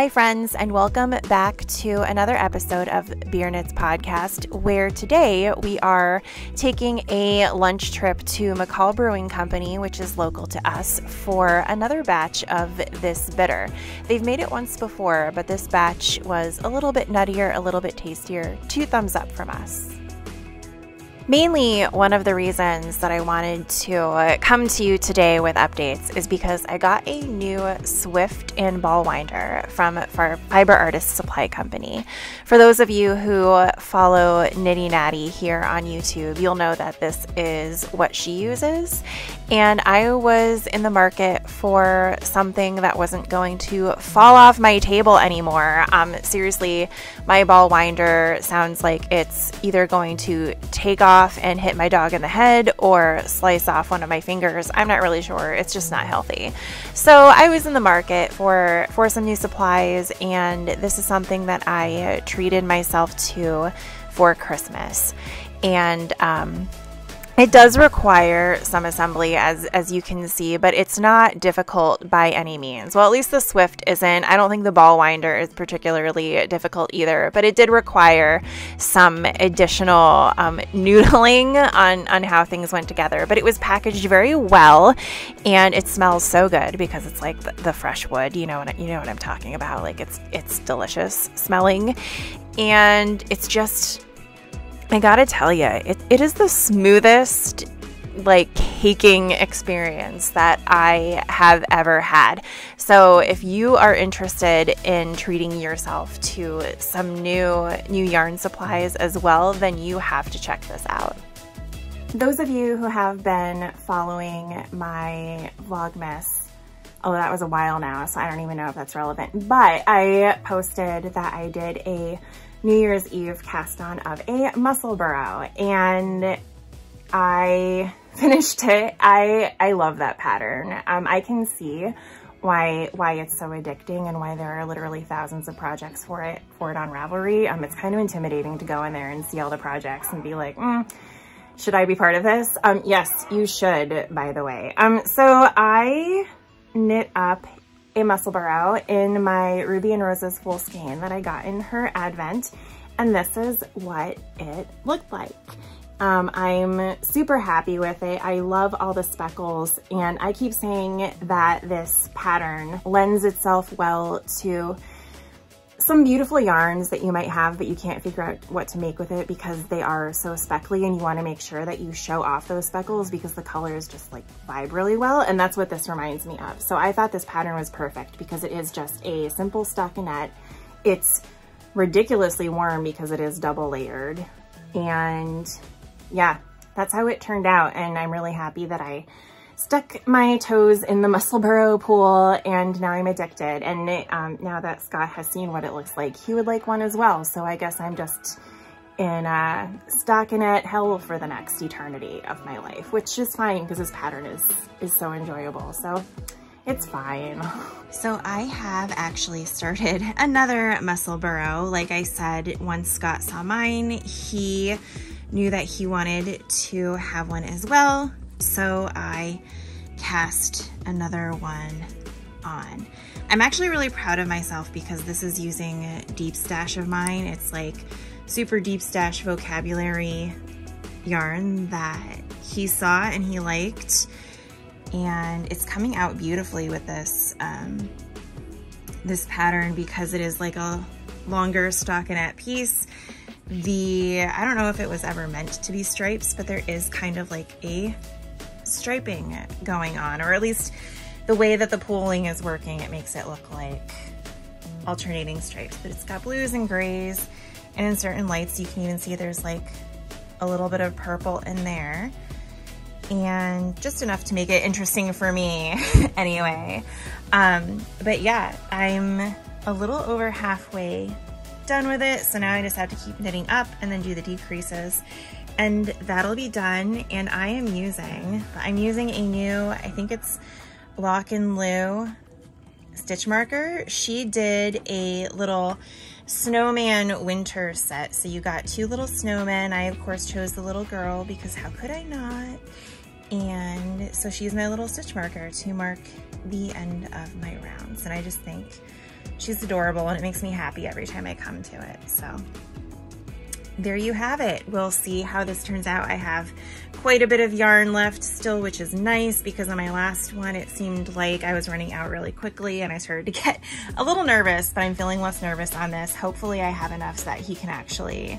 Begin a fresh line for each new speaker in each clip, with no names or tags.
Hi friends, and welcome back to another episode of KNITPicks podcast, where today we are taking a lunch trip to McCall Brewing Company, which is local to us, for another batch of this bitter. They've made it once before, but this batch was a little bit nuttier, a little bit tastier. 2 thumbs up from us. Mainly, one of the reasons that I wanted to come to you today with updates is because I got a new Swift and ball winder from Fiber Artist Supply Company. For those of you who follow Nitty Natty here on YouTube, you'll know that this is what she uses. And I was in the market for something that wasn't going to fall off my table anymore. Seriously, my ball winder sounds like it's either going to take off and hit my dog in the head or slice off one of my fingers. I'm not really sure. It's just not healthy. So I was in the market for some new supplies, and this is something that I treated myself to for Christmas. And it does require some assembly, as you can see, but it's not difficult by any means. Well, at least the Swift isn't. I don't think the ball winder is particularly difficult either, but it did require some additional noodling on how things went together. But it was packaged very well, and it smells so good because it's like the fresh wood. You know what I'm talking about. Like it's delicious smelling, and it's just, I gotta tell you, it is the smoothest, like, caking experience that I have ever had. So if you are interested in treating yourself to some new yarn supplies as well, then you have to check this out. Those of you who have been following my Vlogmas, although that was a while now, so I don't even know if that's relevant, but I posted that I did a New Year's Eve cast on of a muscle burrow, and I finished it. I love that pattern. I can see why it's so addicting and why there are literally thousands of projects for it on Ravelry. It's kind of intimidating to go in there and see all the projects and be like, should I be part of this? Yes, you should, by the way. So I knit up a muscle burrow in my Ruby and Rose's full skein that I got in her advent, and this is what it looked like. I'm super happy with it. I love all the speckles, and I keep saying that this pattern lends itself well to some beautiful yarns that you might have, but you can't figure out what to make with it because they are so speckly, and you want to make sure that you show off those speckles because the colors just like vibe really well, and that's what this reminds me of. So I thought this pattern was perfect because it is just a simple stockinette. It's ridiculously warm because it is double layered, and yeah, that's how it turned out, and I'm really happy that I stuck my toes in the muscle burrow pool, and now I'm addicted. And now that Scott has seen what it looks like, he would like one as well. So I guess I'm just in stockinette hell for the next eternity of my life, which is fine because this pattern is so enjoyable. So it's fine. So I have actually started another muscle burrow. Like I said, once Scott saw mine, he knew that he wanted to have one as well. So I cast another one on. I'm actually really proud of myself because this is using a deep stash of mine. It's like super deep stash vocabulary yarn that he saw and he liked, and it's coming out beautifully with this this pattern because it is like a longer stockinette piece. I don't know if it was ever meant to be stripes, but there is kind of like a striping going on, or at least the way that the pooling is working, it makes it look like alternating stripes. But it's got blues and grays, and in certain lights you can even see there's like a little bit of purple in there, and just enough to make it interesting for me anyway. But yeah, I'm a little over halfway done with it, so now I just have to keep knitting up and then do the decreases, and that'll be done. And I'm using a new, I think it's Lock and Lou stitch marker. She did a little snowman winter set, so you got 2 little snowmen. I of course chose the little girl because how could I not? And so she's my little stitch marker to mark the end of my rounds, and I just think she's adorable and it makes me happy every time I come to it. So there you have it. We'll see how this turns out. I have quite a bit of yarn left still, which is nice because on my last one, it seemed like I was running out really quickly and I started to get a little nervous, but I'm feeling less nervous on this. Hopefully I have enough so that he can actually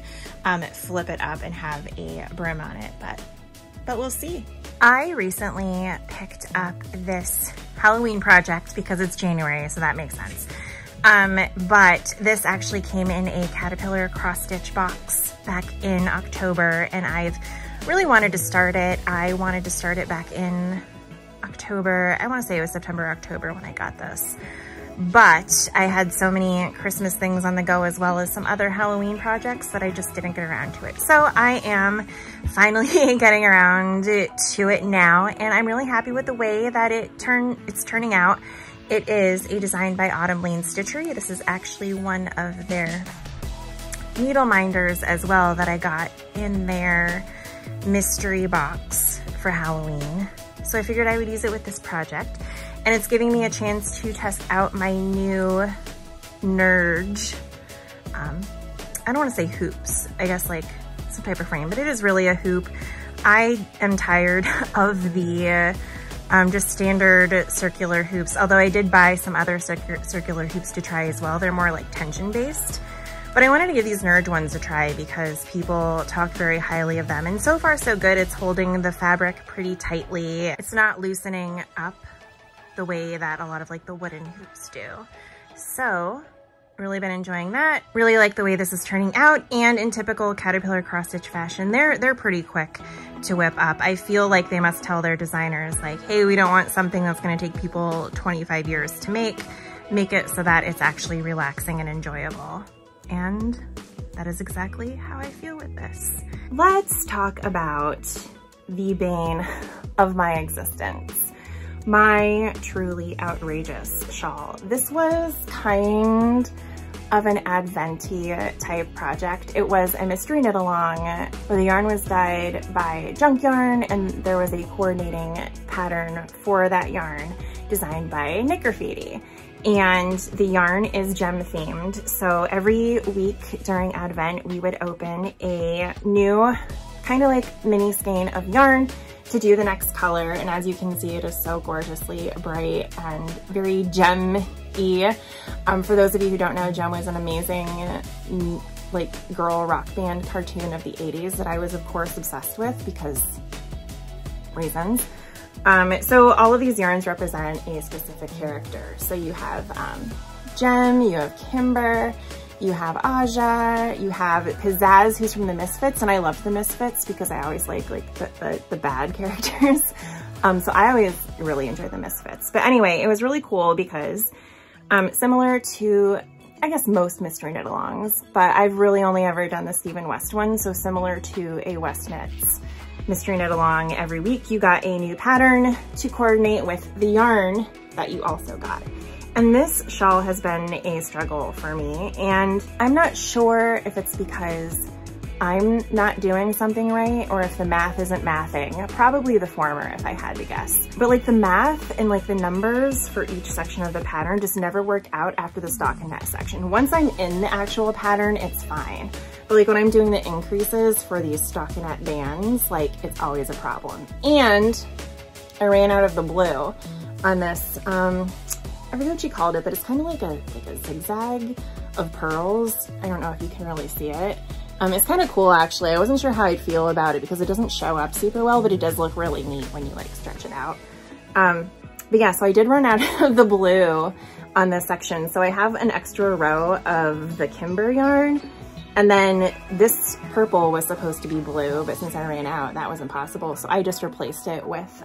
flip it up and have a brim on it, but we'll see. I recently picked up this Halloween project because it's January, so that makes sense. But this actually came in a Caterpillar cross stitch box back in October, and I've really wanted to start it. I wanted to start it back in October. I want to say it was September, October when I got this. But I had so many Christmas things on the go as well as some other Halloween projects that I just didn't get around to it. So I am finally getting around to it now, and I'm really happy with the way that it's turning out. It is a design by Autumn Lane Stitchery. This is actually one of their needle minders as well that I got in their mystery box for Halloween. So I figured I would use it with this project. And it's giving me a chance to test out my new Nerge. I don't want to say hoops. I guess like some type of frame, but it is really a hoop. I am tired of the just standard circular hoops, although I did buy some other circular hoops to try as well. They're more like tension based. But I wanted to give these Nerge ones a try because people talk very highly of them. And so far so good. It's holding the fabric pretty tightly. It's not loosening up the way that a lot of like the wooden hoops do. So really been enjoying that. Really like the way this is turning out, and in typical Caterpillar cross stitch fashion, they're pretty quick to whip up. I feel like they must tell their designers like, hey, we don't want something that's gonna take people 25 years to make it so that it's actually relaxing and enjoyable. And that is exactly how I feel with this. Let's talk about the bane of my existence. My truly outrageous shawl. This was kind of an adventy type project. It was a mystery knit along where the yarn was dyed by junk yarn, and there was a coordinating pattern for that yarn designed by Knit Graffiti. And the yarn is gem themed. So every week during Advent, we would open a new kind of like mini skein of yarn to do the next color. And as you can see, it is so gorgeously bright and very gem-y. For those of you who don't know, Gem was an amazing like girl rock band cartoon of the 80s that I was of course obsessed with because reasons. So all of these yarns represent a specific character. So you have Gem, you have Kimber, you have Aja, you have Pizzazz, who's from the Misfits, and I loved the Misfits because I always like the bad characters. So I always really enjoy the Misfits. But anyway, it was really cool because similar to, I guess, most mystery knit alongs, but I've really only ever done the Stephen West one. So similar to a West Knits mystery knit along, every week you got a new pattern to coordinate with the yarn that you also got. And this shawl has been a struggle for me, and I'm not sure if it's because I'm not doing something right or if the math isn't mathing. Probably the former if I had to guess. But like the math and like the numbers for each section of the pattern just never worked out after the stockinette section. Once I'm in the actual pattern, it's fine. But like when I'm doing the increases for these stockinette bands, like it's always a problem. And I ran out of the blue on this, I forget what she called it, but it's kind of like a zigzag of pearls. I don't know if you can really see it. It's kind of cool actually. I wasn't sure how I'd feel about it because it doesn't show up super well, but it does look really neat when you like stretch it out. But yeah, so I did run out of the blue on this section. So I have an extra row of the Kimber yarn, and then this purple was supposed to be blue, but since I ran out, that was impossible. So I just replaced it with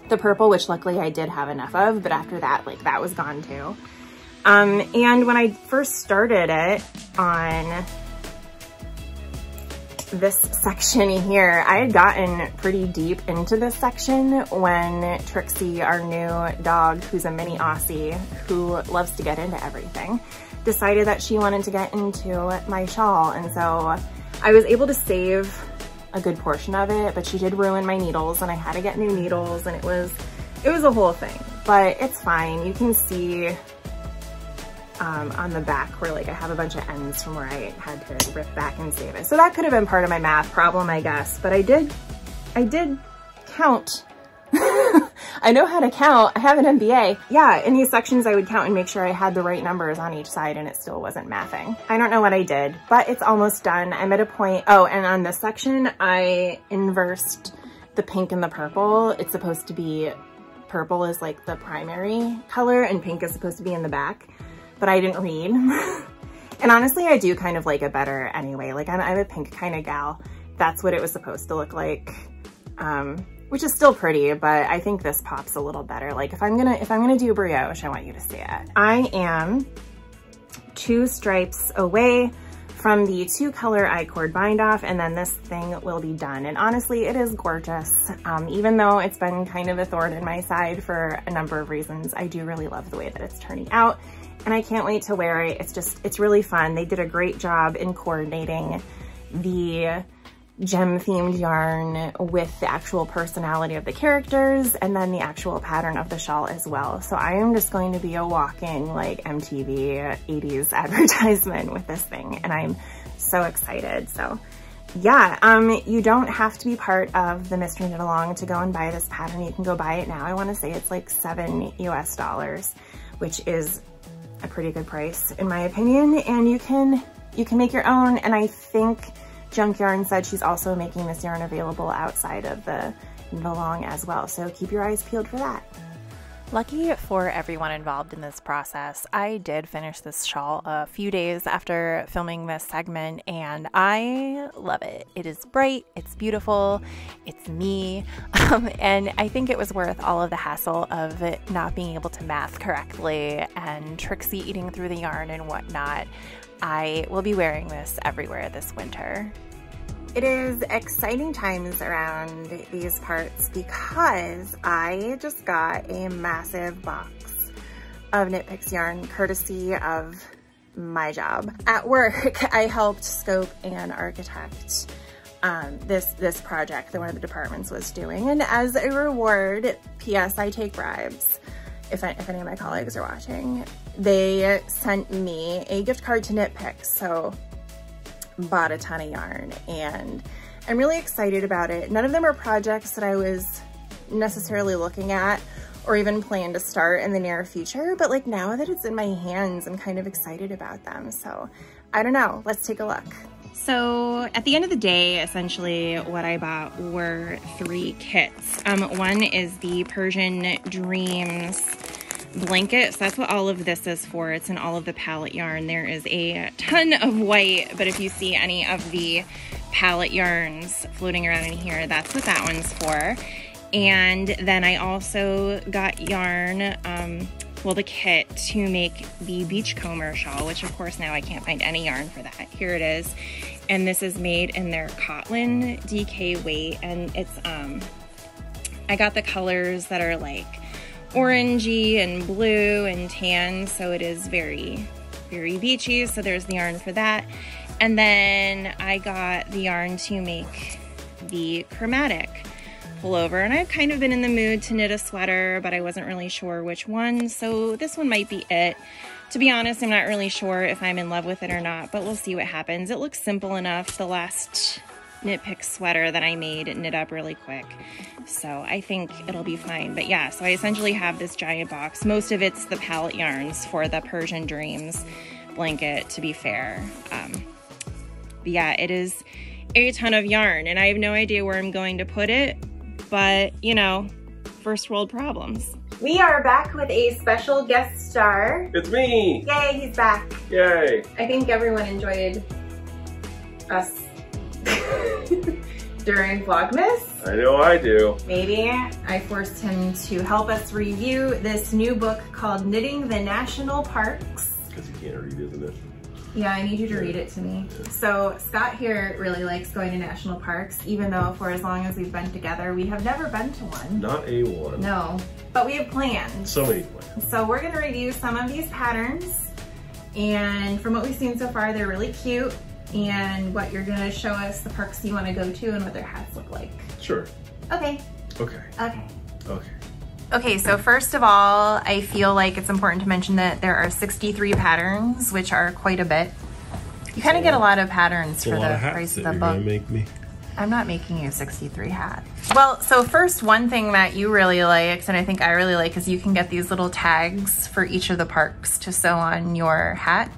the purple, which luckily I did have enough of, but after that, like that was gone too. And when I first started it on this section here, I had gotten pretty deep into this section when Trixie, our new dog, who's a mini Aussie who loves to get into everything, decided that she wanted to get into my shawl. And so I was able to save a good portion of it, but she did ruin my needles and I had to get new needles, and it was a whole thing, but it's fine. You can see on the back where like I have a bunch of ends from where I had to rip back and save it. So that could have been part of my math problem, I guess, but I did count. I know how to count. I have an MBA. Yeah, in these sections I would count and make sure I had the right numbers on each side and it still wasn't mathing. I don't know what I did, but it's almost done. I'm at a point, oh, and on this section I inversed the pink and the purple. It's supposed to be, purple is like the primary color and pink is supposed to be in the back, but I didn't read. And honestly, I do kind of like it better anyway. Like I'm a pink kind of gal. That's what it was supposed to look like. Which is still pretty, but I think this pops a little better. Like if I'm gonna do brioche, I want you to see it. I am 2 stripes away from the 2-color I-cord bind off, and then this thing will be done. And honestly, it is gorgeous. Even though it's been kind of a thorn in my side for a number of reasons, I do really love the way that it's turning out. And I can't wait to wear it. It's really fun. They did a great job in coordinating the gem themed yarn with the actual personality of the characters and then the actual pattern of the shawl as well. So I am just going to be a walking like MTV 80s advertisement with this thing, and I'm so excited. So yeah, you don't have to be part of the Mystery Knit Along to go and buy this pattern. You can go buy it now. I want to say it's like $7 US, which is a pretty good price in my opinion, and you can make your own. And I think Junk Yarn said she's also making this yarn available outside of the Knit Along as well, so keep your eyes peeled for that. Lucky for everyone involved in this process, I did finish this shawl a few days after filming this segment, and I love it. It is bright, it's beautiful, it's me, and I think it was worth all of the hassle of it not being able to math correctly and Trixie eating through the yarn and whatnot. I will be wearing this everywhere this winter. It is exciting times around these parts because I just got a massive box of KnitPicks yarn courtesy of my job. At work, I helped scope and architect this project that one of the departments was doing. And as a reward, P.S. I take bribes, if any of my colleagues are watching, they sent me a gift card to KnitPicks. So bought a ton of yarn and I'm really excited about it. None of them are projects that I was necessarily looking at or even plan to start in the near future, but like now that it's in my hands, I'm kind of excited about them. So I don't know, let's take a look. So at the end of the day, essentially what I bought were 3 kits. One is the Persian Dreams blanket, so that's what all of this is for. It's in all of the palette yarn. There is a ton of white, but if you see any of the palette yarns floating around in here, that's what that one's for. And then I also got yarn, well, the kit to make the Beachcomber shawl, which of course now I can't find any yarn for that. Here it is, and this is made in their Cotton DK weight, and it's I got the colors that are like orangey and blue and tan, so it is very, very beachy. So there's the yarn for that. And then I got the yarn to make the chromatic pullover, and I've kind of been in the mood to knit a sweater, but I wasn't really sure which one, so this one might be it. To be honest, I'm not really sure if I'm in love with it or not, but we'll see what happens. It looks simple enough. The last KnitPicks sweater that I made knit up really quick, so I think it'll be fine. But yeah, so I essentially have this giant box. Most of it's the palette yarns for the Persian Dreams blanket, to be fair. But yeah, it is a ton of yarn, and I have no idea where I'm going to put it, but you know, first world problems. We are back with a special guest star.
It's me!
Yay, he's back.
Yay!
I think everyone enjoyed us during Vlogmas.
I know I do.
Maybe I forced him to help us review this new book called Knitting the National Parks.
Because you can't read, isn't it?
Yeah, I need you to read it to me. So Scott here really likes going to national parks, even though for as long as we've been together, we have never been to one.
Not a one.
No, but we have plans.
So many plans.
So we're gonna review some of these patterns, and from what we've seen so far, they're really cute. And what you're gonna show us the parks you wanna go to and what their hats look like.
Sure.
Okay.
Okay.
Okay.
Okay.
Okay, so first of all, I feel like it's important to mention that there are 63 patterns, which are quite a bit. You kind of get a lot of patterns for the price of the book.
Gonna make me.
I'm not making you 63 hats. Well, so first, one thing that you really liked, and I think I really like, is you can get these little tags for each of the parks to sew on your hat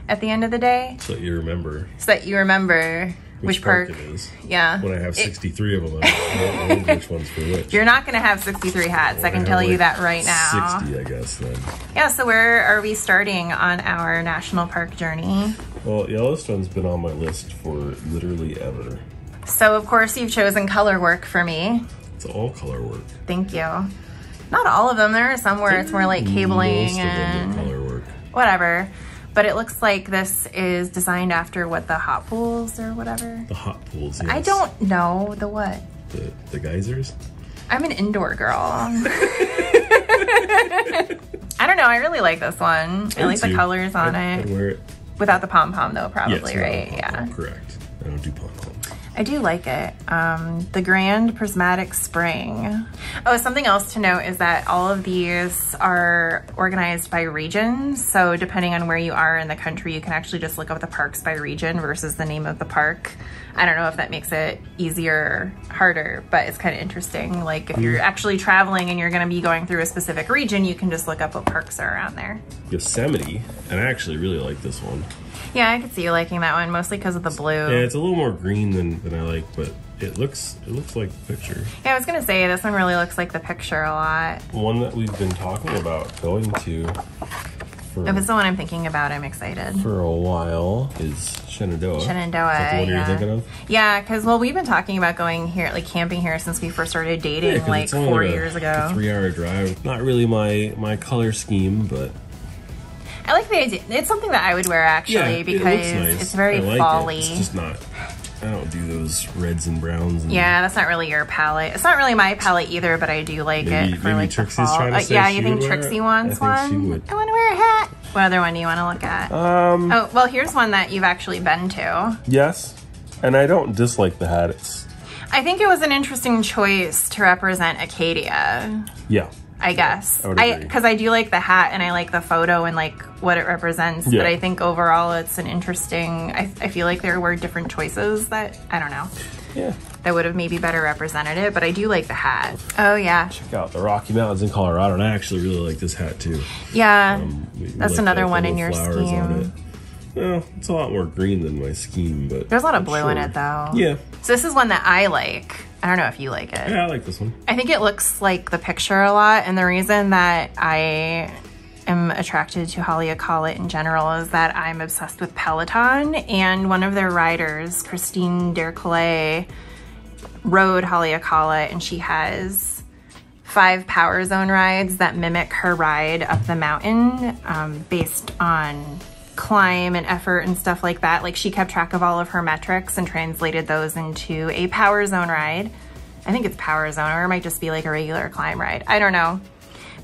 at the end of the day.
So that you remember.
So that you remember which park
it is.
Yeah.
When I have 63 of them, I don't know which one's for which.
You're not gonna have 63 hats, I can tell you that right now.
60, I guess, then.
Yeah, so where are we starting on our national park journey?
Well, Yellowstone's been on my list for literally ever.
So, of course, you've chosen color work for me.
It's all color work.
Thank you. Not all of them. There are some where it's more like cabling
Most
and
of them are color work.
Whatever. But it looks like this is designed after what, the hot pools or whatever?
The hot pools, yes.
I don't know. The what?
The geysers?
I'm an indoor girl. I don't know. I really like this one. I like the colors on it.
I'd wear it.
Without the pom-pom though, probably,
yes,
right? Yeah.
Correct. I don't do pom-pom.
I do like it. The Grand Prismatic Spring. Oh, something else to note is that all of these are organized by region. So depending on where you are in the country, you can actually just look up the parks by region versus the name of the park. I don't know if that makes it easier or harder, but it's kind of interesting. Like if you're actually traveling and you're gonna be going through a specific region, you can just look up what parks are around there.
Yosemite, and I actually really like this one.
Yeah, I could see you liking that one, mostly because of the blue.
Yeah, it's a little more green than I like, but it looks like the picture.
Yeah, I was gonna say, this one really looks like the picture a lot.
One that we've been talking about going to
if it's the one I'm thinking about, I'm excited.
For a while is Shenandoah.
Shenandoah,
Is that the one you're thinking of?
Yeah, because, well, we've been talking about going here, like camping here since we first started dating, like 4 years ago.
A 3-hour drive. Not really my color scheme, but
I like the idea. It's something that I would wear actually, because it looks nice. It's very fall-y.
It's just not, I don't do those reds and browns. And
yeah, that's not really your palette. It's not really my palette either, but I do like it for like
Trixie's
the fall.
Trying to say
yeah, you think Trixie wants one?
I think she would.
I want to wear a hat. What other one do you want to look at? Oh, well, here's one that you've actually been to.
Yes, and I don't dislike the hat.
I think it was an interesting choice to represent Acadia.
Yeah.
I guess. Because I do like the hat and I like the photo and like what it represents. Yeah. But I think overall it's an interesting, I feel like there were different choices that, I don't know.
Yeah.
That would have maybe better represented it, but I do like the hat. Oh yeah.
Check out the Rocky Mountains in Colorado, and I actually really like this hat too.
Yeah. That's like another one in your scheme.
On it. Well, it's a lot more green than my scheme, but
there's a lot of blue in it though.
Yeah.
So this is one that I like. I don't know if you like it.
Yeah, I like this one.
I think it looks like the picture a lot, and the reason that I am attracted to Haleakala in general is that I'm obsessed with Peloton, and one of their riders, Christine Dercollet, rode Haleakala, and she has 5 Power Zone rides that mimic her ride up the mountain based on climb and effort and stuff like that. Like she kept track of all of her metrics and translated those into a Power Zone ride. I think it's Power Zone, or it might just be like a regular climb ride. I don't know.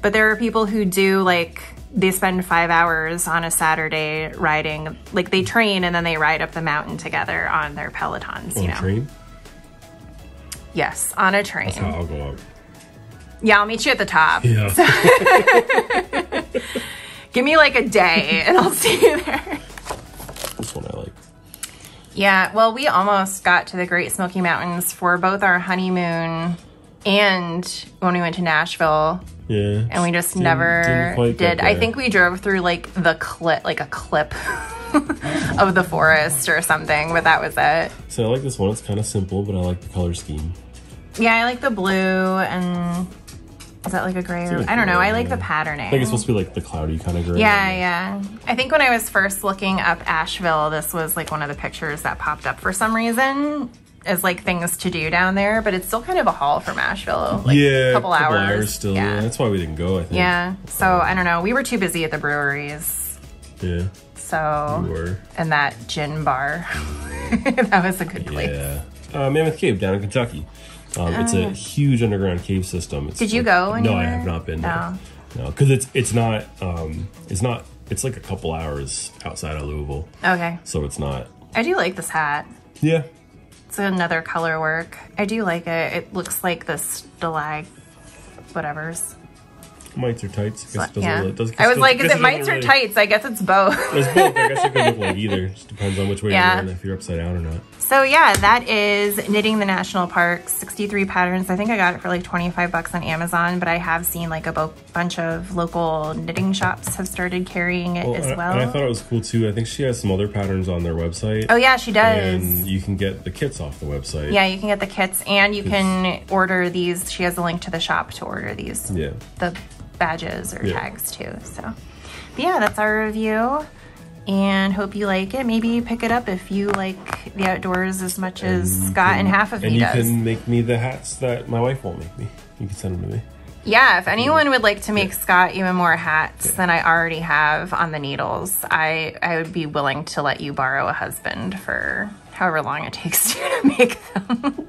But there are people who do like, they spend 5 hours on a Saturday riding, like they train and then they ride up the mountain together on their Pelotons, you know.
On a train?
Yes, on a train.
That's how I'll go up.
Yeah, I'll meet you at the top.
Yeah.
So give me like a day and I'll see you there.
This one I like.
Yeah, well, we almost got to the Great Smoky Mountains for both our honeymoon and when we went to Nashville.
Yeah.
And we just never did. I think we drove through like the clip, like a clip of the forest or something, but that was it.
So I like this one. It's kind of simple, but I like the color scheme.
Yeah, I like the blue and... Is that like a gray? Or, I don't know. I like the patterning.
I think it's supposed to be like the cloudy kind of gray.
Yeah, yeah. I think when I was first looking up Asheville, this was like one of the pictures that popped up for some reason as like things to do down there, but it's still kind of a haul from Asheville. Like
yeah,
a couple hours
still. Yeah, that's why we didn't go, I think.
Yeah. So I don't know. We were too busy at the breweries.
Yeah.
So.
We were.
And that gin bar. That was a good place.
Yeah. Mammoth Cave down in Kentucky. It's a huge underground cave system.
Did you go anywhere?
No, I have not been. No, because it's not. It's like a couple hours outside of Louisville.
Okay.
So it's not.
I do like this hat.
Yeah.
It's another color work. I do like it. It looks like the stalag, whatever's.
Mites or tights. I guess
I was like, is it mites or tights? I guess it's both.
It's both. I guess it could look like either. Just depends on which way you're in, if you're upside down or not.
So yeah, that is Knitting the National Parks, 63 patterns. I think I got it for like 25 bucks on Amazon, but I have seen like a bunch of local knitting shops have started carrying it as well.
And I thought it was cool too. I think she has some other patterns on their website.
Oh yeah, she does.
And you can get the kits off the website.
Yeah, you can get the kits and you can order these. She has a link to the shop to order these.
Yeah.
The badges or tags too. So, but yeah, that's our review. And hope you like it. Maybe pick it up if you like the outdoors as much as Scott and half of me does.
And you can make me the hats that my wife won't make me. You can send them to me.
Yeah, if anyone would like to make Scott even more hats than I already have on the needles, I would be willing to let you borrow a husband for however long it takes to make them.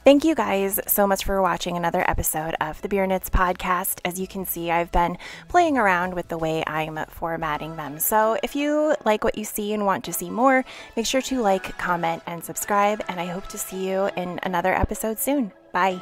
Thank you guys so much for watching another episode of the Beer Knits podcast. As you can see, I've been playing around with the way I'm formatting them. So if you like what you see and want to see more, make sure to like, comment, and subscribe. And I hope to see you in another episode soon. Bye.